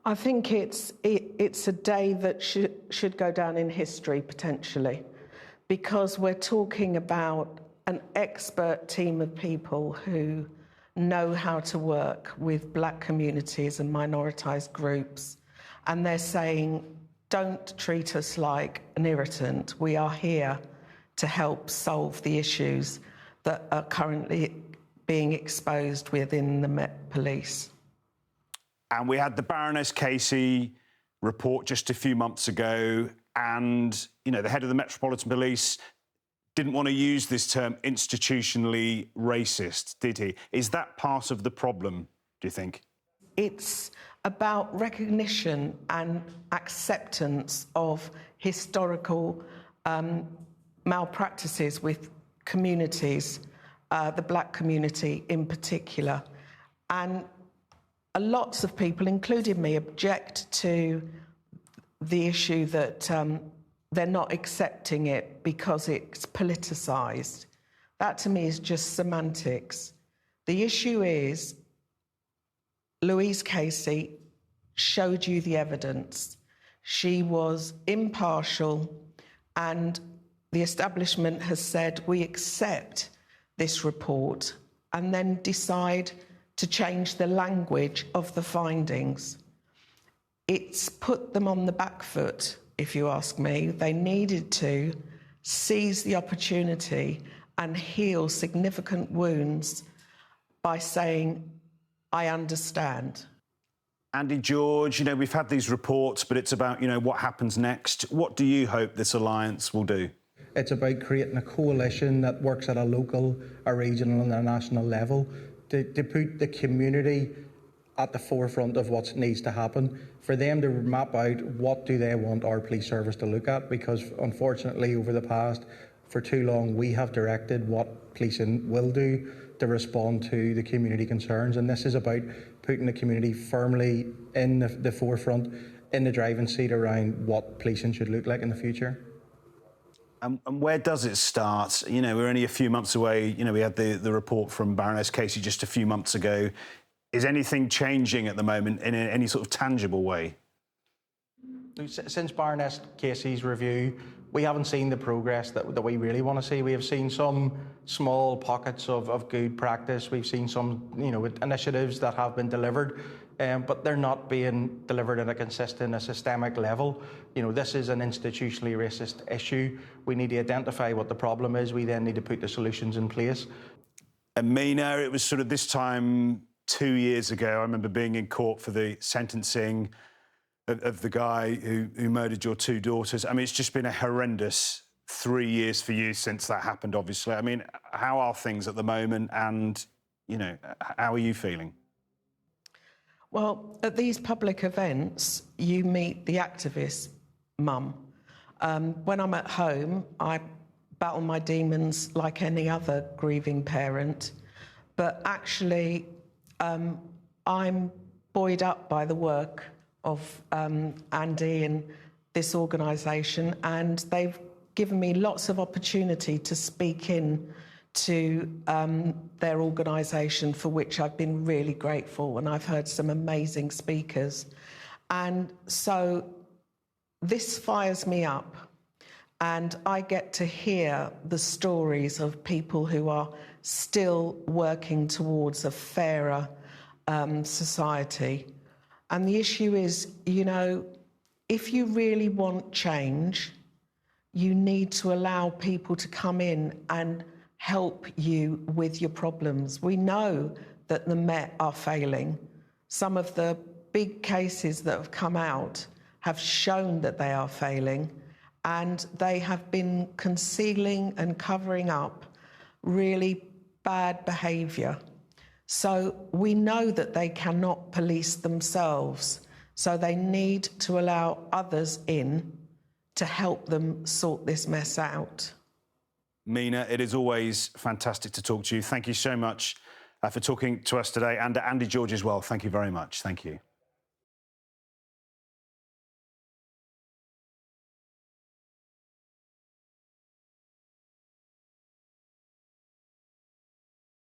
I think it's a day that should go down in history, potentially, because we're talking about an expert team of people who know how to work with black communities and minoritized groups. And they're saying, don't treat us like an irritant. We are here to help solve the issues that are currently being exposed within the Met Police. And we had the Baroness Casey report just a few months ago, and, you know, the head of the Metropolitan Police didn't want to use this term institutionally racist, did he? Is that part of the problem, do you think? It's about recognition and acceptance of historical malpractices with communities, the black community in particular. And lots of people, including me, object to the issue that they're not accepting it because it's politicised. That to me is just semantics. The issue is Louise Casey showed you the evidence. She was impartial, and the establishment has said we accept this report and then decide to change the language of the findings. It's put them on the back foot, if you ask me. They needed to seize the opportunity and heal significant wounds by saying, I understand. Andy George, you know, we've had these reports, but it's about, you know, what happens next. What do you hope this alliance will do? It's about creating a coalition that works at a local, a regional and a national level to put the community at the forefront of what needs to happen, for them to map out what do they want our police service to look at, because unfortunately over the past, for too long, we have directed what policing will do to respond to the community concerns, and this is about putting the community firmly in the forefront, in the driving seat around what policing should look like in the future. And where does it start? You know, we're only a few months away. You know, we had the report from Baroness Casey just a few months ago. Is anything changing at the moment in any sort of tangible way? Since Baroness Casey's review, we haven't seen the progress that we really want to see. We have seen some small pockets of good practice. We've seen some, you know, initiatives that have been delivered, but they're not being delivered at a consistent, a systemic level. You know, this is an institutionally racist issue. We need to identify what the problem is. We then need to put the solutions in place. And Mina, it was sort of this time 2 years ago, I remember being in court for the sentencing of the guy who murdered your two daughters. I mean, it's just been a horrendous 3 years for you since that happened, obviously. I mean, how are things at the moment, and, you know, how are you feeling? Well, at these public events, you meet the activist mum. When I'm at home, I battle my demons like any other grieving parent, but actually, I'm buoyed up by the work of Andy and this organisation, and they've given me lots of opportunity to speak in to their organisation, for which I've been really grateful, and I've heard some amazing speakers. And so this fires me up, and I get to hear the stories of people who are still working towards a fairer society. And the issue is, you know, if you really want change, you need to allow people to come in and help you with your problems. We know that the Met are failing. Some of the big cases that have come out have shown that they are failing, and they have been concealing and covering up really bad behaviour. So we know that they cannot police themselves, so they need to allow others in to help them sort this mess out. Mina, it is always fantastic to talk to you. Thank you so much for talking to us today, and Andy George as well. Thank you very much. Thank you.